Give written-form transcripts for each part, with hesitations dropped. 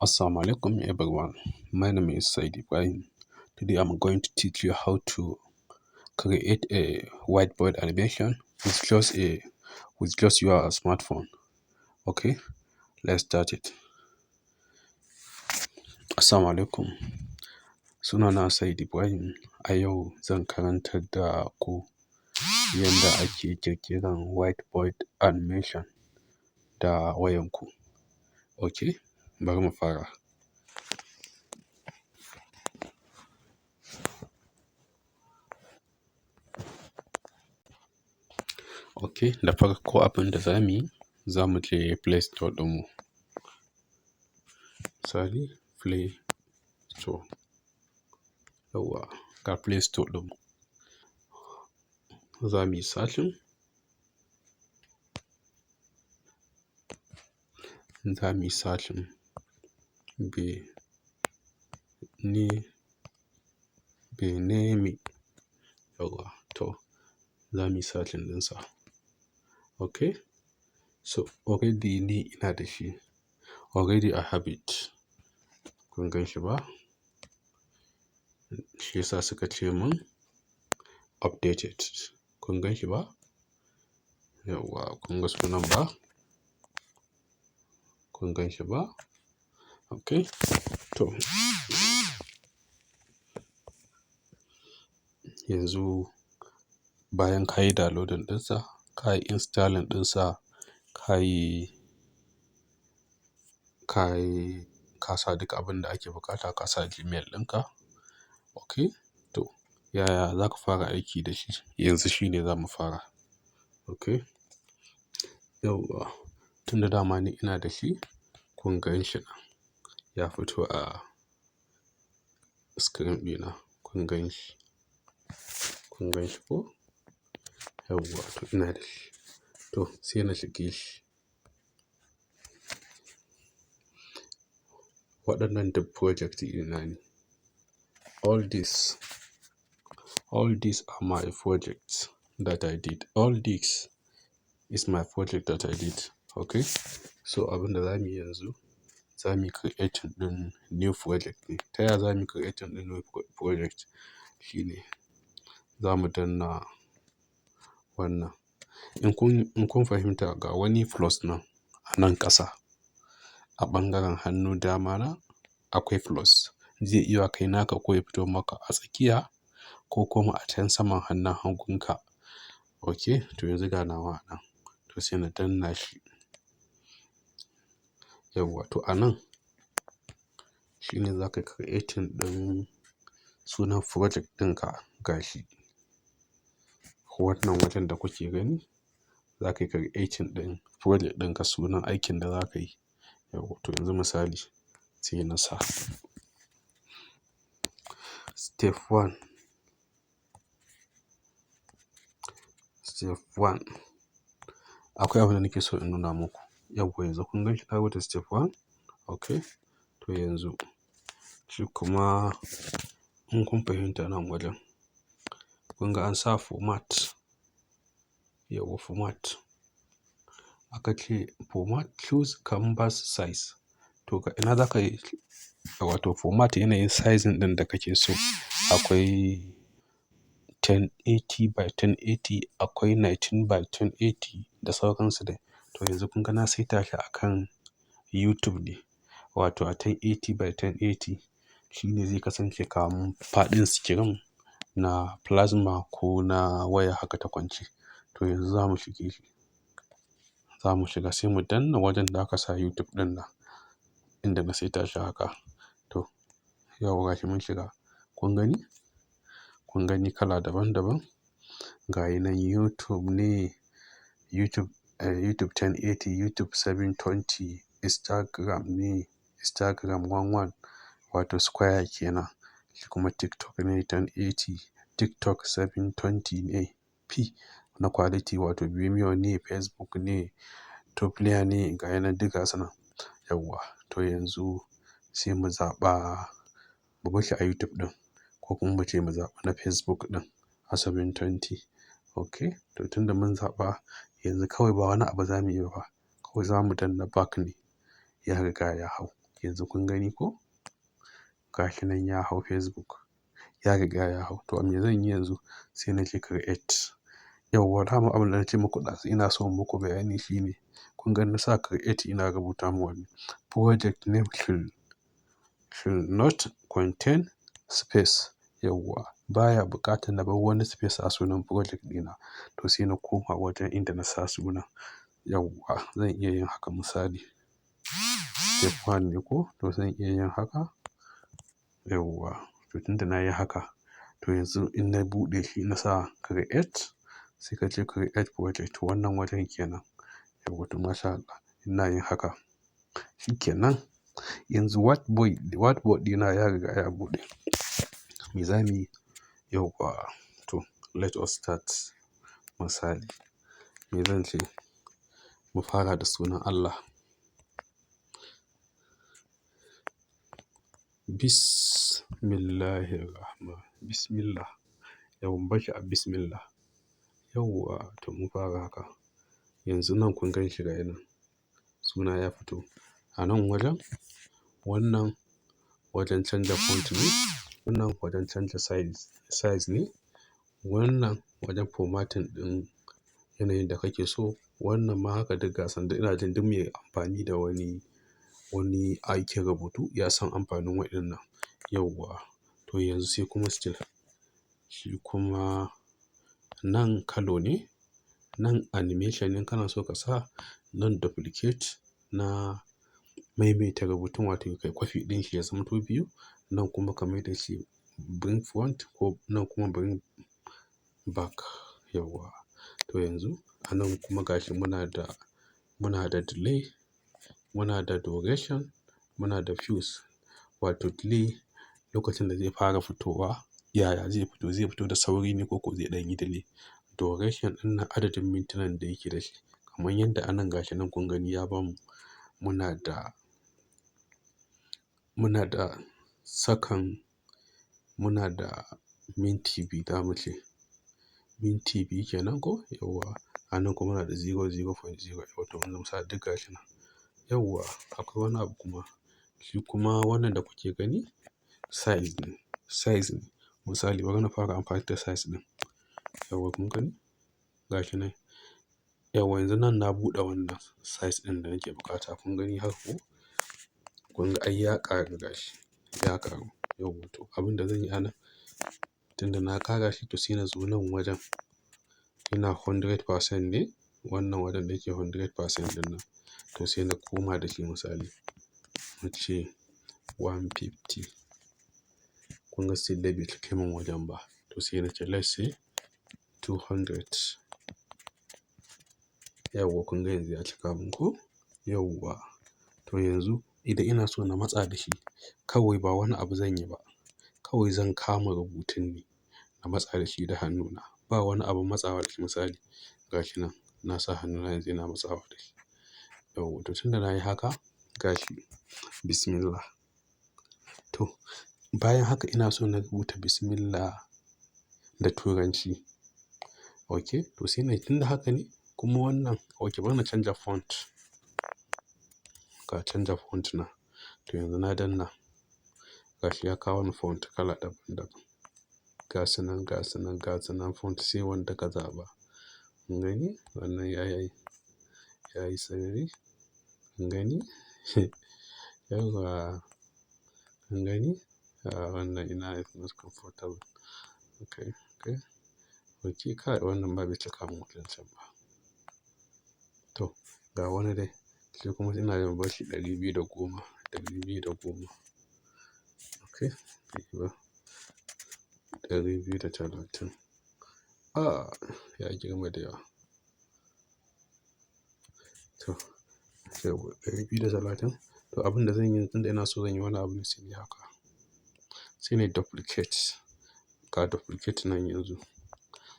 Assalamu alaikum everyone. My name is Said Ibrahim. Today I'm going to teach you how to create a whiteboard animation with just your smartphone. Okay, let's start it. Assalamu alaikum. Sunana Said Ibrahim. A yau zan karantar da ku yadda ake ƙirƙiran whiteboard animation da wayanku. Okay, bari mu fara. Ok, da farko abin da za mu yi, za mu je Play Store ɗinmu. Misali, Play Store. Yawwa, ga Play Store ɗinmu. Za mu yi searching. Za mu yi searching Benemi. Yawwa, to, za mu yi searching ɗinsa. Ok, so already ni ina da shi. Already I have it. Kun gan shi ba? Shi yasa suka ce min updated. Kun gan shi ba? Yawwa, kun ga sunan ba? Kun gan shi ba? Ok, to. Yanzu bayan ka yi downloading ɗinsa, ka yi installing ɗinsa, ka sa duk abin da ake buƙata, ka sa Gmail ɗinka. Ok, to, yaya za ka fara aiki da shi? Yanzu shi ne za mu fara. Ok, yawwa, tun da dama ni ina da shi, kun gan shi nan. Ya fito a screen ɗina. Kun gan shi. Kun gan shi ko? Yawwa, to ina da shi. To, sai na shige shi. Waɗannan duk project ɗina ne. All these are my projects that I did. All this is my project that I did. Okay? So abin da za mu yi yanzu, za mu yi creating ɗin new project ne. Ta yaya za mu yi creating ɗin new project? Shi ne, za mu danna wannan. In kun fahimta ga wani plus nan a nan ƙasa. A ɓangaren hannu dama na akwai plus. Zai iya kai naka ko ya fito maka a tsakiya ko kuma a can saman hannun hagunka. Ok, to yanzu ga nawa nan. To sai na danna shi. Yawwa, to a nan shi ne za ka creating ɗin sunan project ɗinka gashi. Wannan wajen da kuke gani, za ka yi creating ɗin project ɗinka sunan aikin da za ka yi. Yawwa, to yanzu misali sai na sa step 1. Step 1. Akwai abin da nake so in nuna muku. Yawwa, yanzu kun gan shi ta rubuta step 1. Ok, to yanzu shi kuma in kun fahimta nan wajen. Kun ga an sa format. Yawwa, format. Aka ce format choose canvas size. To ga ina za ka yi, wato format yanayin sizing ɗin da kake so. Akwai 1080 by 1080, akwai 19 by 1080 da sauransu dai. To yanzu kun ga na saita shi a kan YouTube ne. Wato a 1080 by 1080 shi ne zai kasance kaman faɗin screen na plasma ko na waya haka ta kwance. To yanzu za mu shige shi. Za mu shiga sai mu danna wajen da aka sa YouTube ɗin nan inda na saita shi haka. To, yawwa gashi mun shiga. Kun gani? Kun gani kala daban daban? Ga yi nan YouTube ne, YouTube 1080, YouTube 720, Instagram ne, Instagram 11 wato square kenan. Shi kuma TikTok ne 1080, TikTok 720 ne P na quality wato Vimeo ne, Facebook ne, Tuplaya ne, ga yi nan duka gasu nan. Yawwa, to yanzu sai mu zaɓa mu barshi a YouTube ɗin ko kuma mu ce mu zaɓa na Facebook ɗin a 720. Ok, to tun da mun zaɓa yanzu kawai ba wani abu za mu yi ba. Kawai za mu danna back ne. Ya riga ya hau. yanzu kun gani ko gashi nan ya hau Facebook, ya riga ya hau. To me zan yi yanzu? Sai na je create. Yawwa dama abin da na ce muku ɗazu ina so in muku bayani shine kun ga na sa create ina rubuta mu wani project name should not contain space. Yawwa baya buƙatar na bar wani space a sunan project ɗina. To sai na koma wajen inda na sa sunan. Yawwa zan iya yin haka misali. Step 1 ne ko? To zan iya yin haka. Yawwa to tunda na yi haka to yanzu in na buɗe shi na sa create sai ka ce create project wannan wajen kenan. Yawwa to masha Allah ina yin haka. Shikenan yanzu whiteboard ɗina ya riga ya buɗe. Me za mu yi? Yawwa to let us start. Misali me zan ce? Mu fara da sunan Allah. Bismillah. Yawwa mu bashi a bismillah. Yawwa to mu fara haka. Yanzu nan kun gan shi ga nan. Suna ya fito. A nan wajen wannan wajen canja font ne. Wannan wajen canja size ne. Wannan wajen formatting ɗin yanayin da kake so. Wannan ma haka duk gasan da ina jin duk mai amfani da wani aikin rubutu ya san amfanin waɗannan. Yawwa to yanzu sai kuma still. Shi kuma nan kalo ne. Nan animation in kana so ka sa. Nan duplicate na maimaita rubutun wato kai kwafi ɗin shi ya zamto biyu. Nan kuma ka maida shi bring front ko nan kuma bring back. Yawwa to yanzu a nan kuma gashi muna da delay, muna da duration, muna da fuse. Wato delay lokacin da zai fara fitowa yaya zai fito? Zai fito da sauri ne ko zai ɗan yi delay? Duration ɗin nan adadin mintunan da yake da shi. Kamar yadda a nan gashi nan kun gani ya bamu muna da second, muna da minti biyu za mu ce. Minti biyu kenan ko? Yawwa a nan kuma muna da 0.0. Wato mun sa duk gashi nan. Yawwa akwai wani abu kuma. Shi kuma wannan da kuke gani size ne. Misali bari na fara amfani da size ɗin. Yawwa kun gani? Gashi nan. Yawwa yanzu nan na buɗe wannan size ɗin da nake buƙata. Kun gani haka ko? Kun ga ai ya ƙaru gashi. Ya ƙaru. Yawwa to abin da zan yi a nan tunda na ƙara shi to sai na zo nan wajen. Ina 100% ne. Wannan wajen da yake 100% ɗin nan. To sai na koma da shi misali. Mu ce 150. Kun ga still dai bai cika min wajen ba. To sai na ce let's say 200. Yawwa kun ga yanzu ya cika min ko? Yawwa to yanzu idan ina so na matsa da shi kawai ba wani abu zan yi ba. Kawai zan kama rubutun ne na matsa da shi da hannuna. Ba wani abun matsawa da shi misali. Gashi nan na sa hannuna yanzu ina matsawa da shi. Yawwa to tunda na yi haka gashi bismillah. To bayan haka ina so na rubuta bismillah da turanci. Okay to sai na tunda haka ne kuma wannan okay bari na canja font. Ka canja font na. To yanzu na danna. Gashi ya kawo ni font kala daban-daban. Gasunan font sai wanda ka zaɓa. Kun gani? Wannan yayi sarari. Kun gani? Yawwa kun gani? Wannan ina is most comfortable. Okay kai wannan ba bai cika min wajen can ba. To ga wani dai. Sai kuma ina yin bashi 210. Okay ba 230. Ya girma da yawa. To yawwa 230. To abin da zan yi tunda ina so zan yi wani abu ne sai ni haka. Sai na duplicate. Ga duplicate nan yanzu.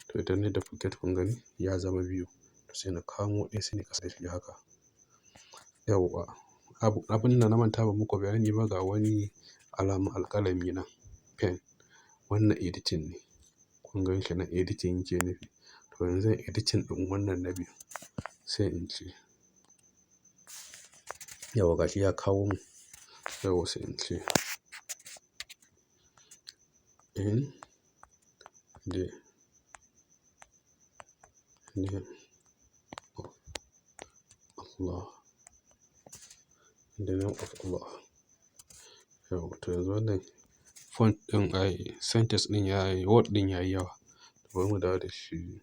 To idan na duplicate kun gani ya zama biyu. To sai na kamo ɗaya sai na ƙasa shi haka. Yawwa abin da na manta ba muku bayani ba ga wani alamun alƙalami nan pen. Wannan editing ne. Kun gan shi nan editing yake nufi. To yanzu zan editing ɗin wannan na biyu. Sai in ce yawwa gashi ya kawo mun. Yau sai in ce in the name of Allah. In the name of Allah. Yau to yanzu wannan font ɗin sentence ɗin yayi word ɗin yayi yawa. Bari mu dawo da shi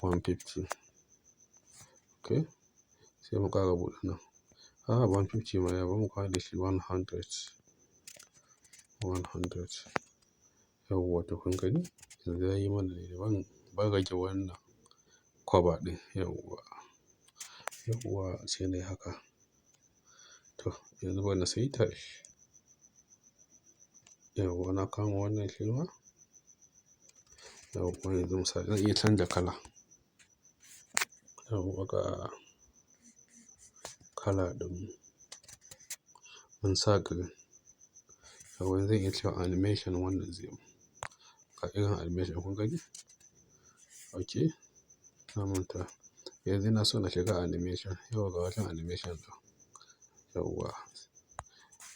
150. Okay, sai mu ƙara buɗe nan. 150 ma ya, bari mu ƙara da shi 100. Yawwa to kun gani yanzu yayi mana ne, ban rage wannan cover ɗin. Yawwa sai nayi haka. To yanzu bari na saita shi. Yawwa na kama wannan shi ma. Yawwa yanzu misali zan iya canza kala. Yawwa ga kala ɗin mun sa green. Yawwa zan iya cewa animation wannan zai yi. Ga irin animation kun gani? Okay, na manta. Yanzu ina so na shiga animation. Yawwa ga wajen animation ɗin. Yawwa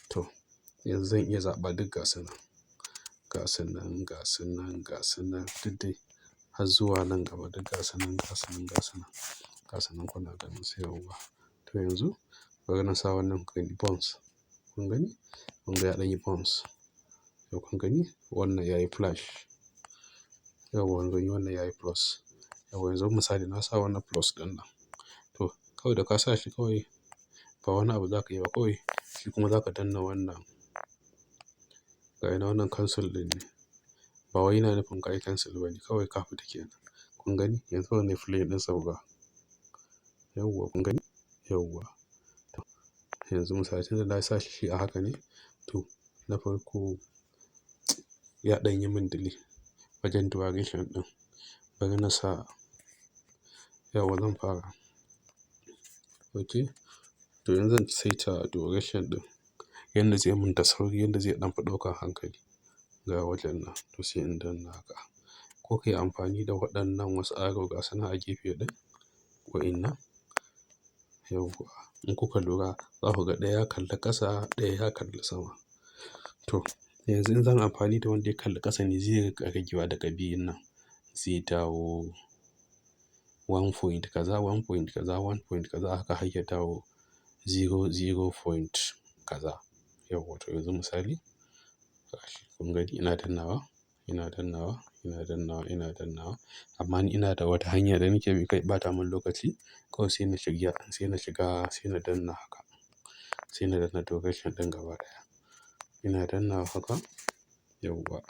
to yanzu zan iya zaɓa duk gasu nan duk dai har zuwa nan gaba duk gasu nan kuna ganin su. Yawwa to yanzu bari na sa wannan bounce. Kun gani? Kun ga ya ɗan yi bounce. Yau kun gani wannan yayi flash. Yawwa kun gani wannan yayi plus. Yawwa yanzu misali na sa wannan plus ɗin nan. To kawai da ka sa shi kawai ba wani abu za ka yi ba kawai shi kuma za ka danna wannan. Ga ina wannan cancel ɗin ne. Ba wai yana nufin ka yi cancel ba ne, kawai ka fita kenan. Kun gani? Yanzu wannan play ɗin sauka. Yawwa kun gani? Yawwa. To yanzu misali tunda na sa shi a haka ne. To na farko ya ɗan yi min delay wajen duration ɗin. Bari na sa. Yawwa zan fara. Okay, to yanzu zan saita duration ɗin yanda zai mun da sauri, yanda zai ɗan fi ɗaukar hankali ga wajen nan. To sai in danna haka. Ko ka yi amfani da waɗannan wasu arrow gasu nan a gefe ɗin wa'innan. Yawwa in kuka lura za ku ga ɗaya ya kalli ƙasa, ɗaya ya kalli sama. To yanzu in zan amfani da wanda ya kalli ƙasa ne zai riƙa ragewa daga biyun nan. Zai dawo 1 point kaza, 1 point kaza, 1 point kaza haka har ya dawo 0 point kaza. Yawwa to yanzu misali kun gani ina dannawa. Amma ni ina da wata hanya da nake bi kai ɓata mun lokaci. Kawai sai na danna haka. Sai na danna duration ɗin gaba ɗaya. Ina dannawa haka. Yawwa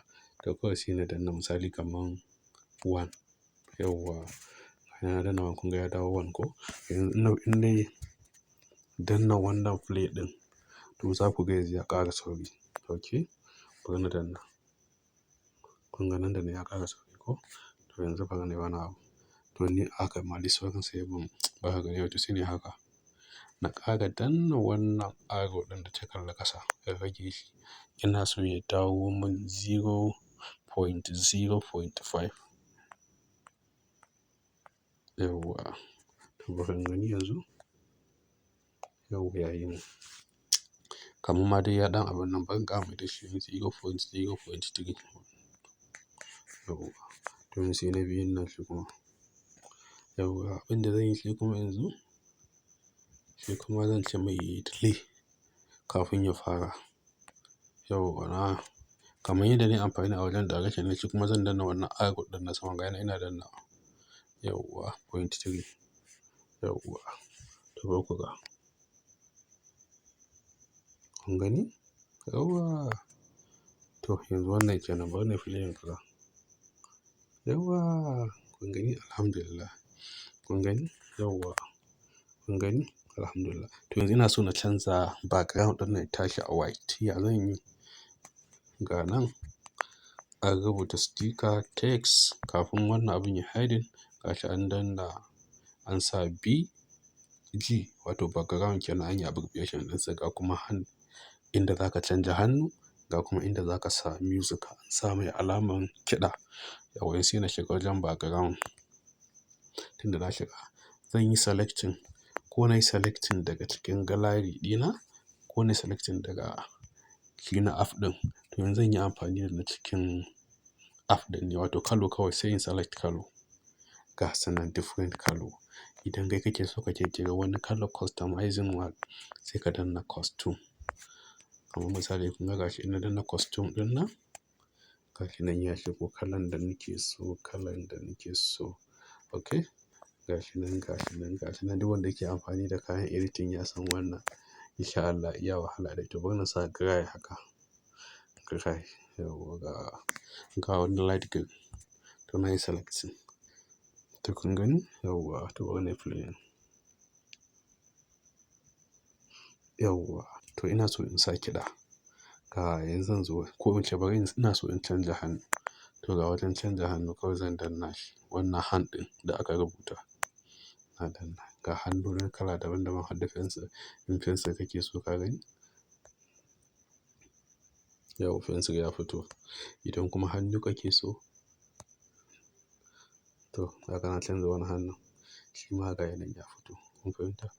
to kawai sai na danna misali kaman 1. Yawwa ina danna 1 kun ga ya dawo 1 ko? Yanzu in dai danna wannan play ɗin to za ku ga yanzu ya ƙara sauri. Okay, bari na danna. Kun ga nan da nan ya ƙara sauri ko? To yanzu bari nayi wani abu. To ni haka ma dai saurin sa ya mun ba ka gani ba to sai nayi haka. Na ƙara danna wannan arrow ɗin da ta kalli ƙasa in rage shi. Ina so ya dawo mun 0.5. Yawwa to bari in gani yanzu. Yawwa yayi mun. Kaman ma dai ya ɗan abun nan bari in ƙara mai da shi 0.3. Yawwa to yanzu sai na biyun nan shi kuma. Yawwa abinda zan yi shi kuma yanzu. Shi kuma zan ce mai delay kafin ya fara. Yawwa kamar yadda nayi amfani a wajen direction ne shi kuma zan danna wannan arrow ɗin na saman ga yana ina dannawa. Yawwa 0.3. Yawwa to bari ku ga. Kun gani? Yawwa to yanzu wannan kenan bari nayi play kaza. Yawwa kun gani? Alhamdulillah. Kun gani? Yawwa kun gani? Alhamdulillah. To yanzu ina so na canza background ɗin nan ya tashi a white. Ya zan yi? Ga nan an rubuta sticker text kafin wannan abun ya hiding. Gashi an danna an sa BG wato background kenan an yi abbreviation ɗinsa ga kuma inda za ka canja hannu ga kuma inda za ka sa music an sa mai alaman kiɗa. Yawwa yanzu sai na shiga wajen background. Tunda na shiga zan yi selecting ko nayi selecting daga cikin gallery ɗina ko na selecting daga shi na app ɗin, to yanzu zan yi amfani da na cikin app ɗin ne, wato kallo kawai sai in select kallo. Ga su nan different kallo. Idan kai kake so ka ƙirƙiri wani kallo customizing one, sai ka danna costume. Kamar misali kun ga gashi in na danna costume ɗin nan, gashi nan ya shigo kalan da nake so, kalan da nake so. Okay? Gashi nan, gashi nan, gashi nan. Duk wanda yake amfani da kayan editing ya san wannan. In sha Allah iya wahala da ita. Bari na sa gray haka. Gray. Yauwa ga wani light green. To na yi selecting. To kun gani? Yauwa. To bari na yi playing. Yauwa. To ina so in sa kiɗa. Ga yanzu zan zo ko in ce bari ina so in canja hannu. To ga wajen canja hannu kawai zan danna shi. Wannan hand ɗin da aka rubuta. Na danna. Ga hannu nan kala daban-daban har da fensir. In fensir kake so ka gani? Yau fensir ya fito. Idan kuma hannu kake so, to haka na canza wani hannun. Shi ma ga yanan ya fito. Kun fahimta?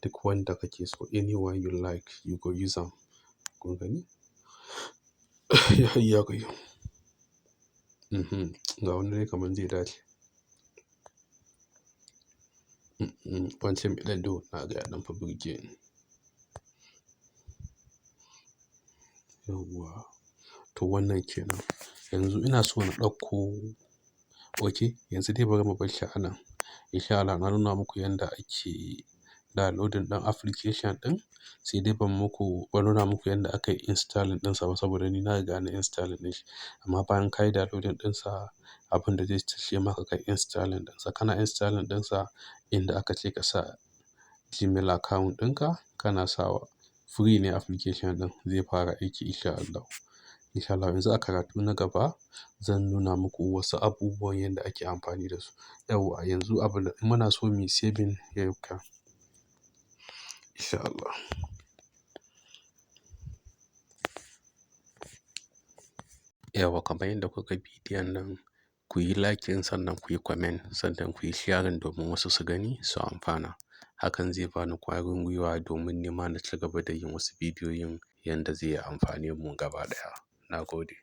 Duk wanda kake so, anyone you like, you go use them. Kun gani? Ya hayya qayyum. Ga wani dai kamar zai dace. Wancan mai ɗan duhu na ga ya ɗan fi burge ni. Yauwa. To wannan kenan. Yanzu ina so na ɗauko. Okay, yanzu dai bari mu bar shi a nan. In sha Allah na nuna muku yanda ake downloading ɗin application ɗin. Sai dai ban nuna muku yanda aka yi installing ɗinsa ba saboda ni na riga na installing ɗin shi. Amma bayan ka yi downloading ɗinsa, abin da zai ce maka kai installing ɗinsa. Kana installing ɗinsa, inda aka ce ka sa Gmail account ɗinka, kana sawa. Free ne application ɗin, zai fara aiki in sha Allah. In sha Allah yanzu a karatu na gaba zan nuna muku wasu abubuwan yanda ake amfani da su. Yauwa yanzu abin da muna so mu yi saving yau kan. In sha Allah. Yauwa kamar yadda kuka bidiyon nan, ku yi like sannan ku yi comment sannan ku yi sharing domin wasu su gani su amfana. Hakan zai bani ƙwarin gwiwa domin nima na ci gaba da yin wasu bidiyoyin yanda zai yi amfane mu gaba ɗaya. Na gode.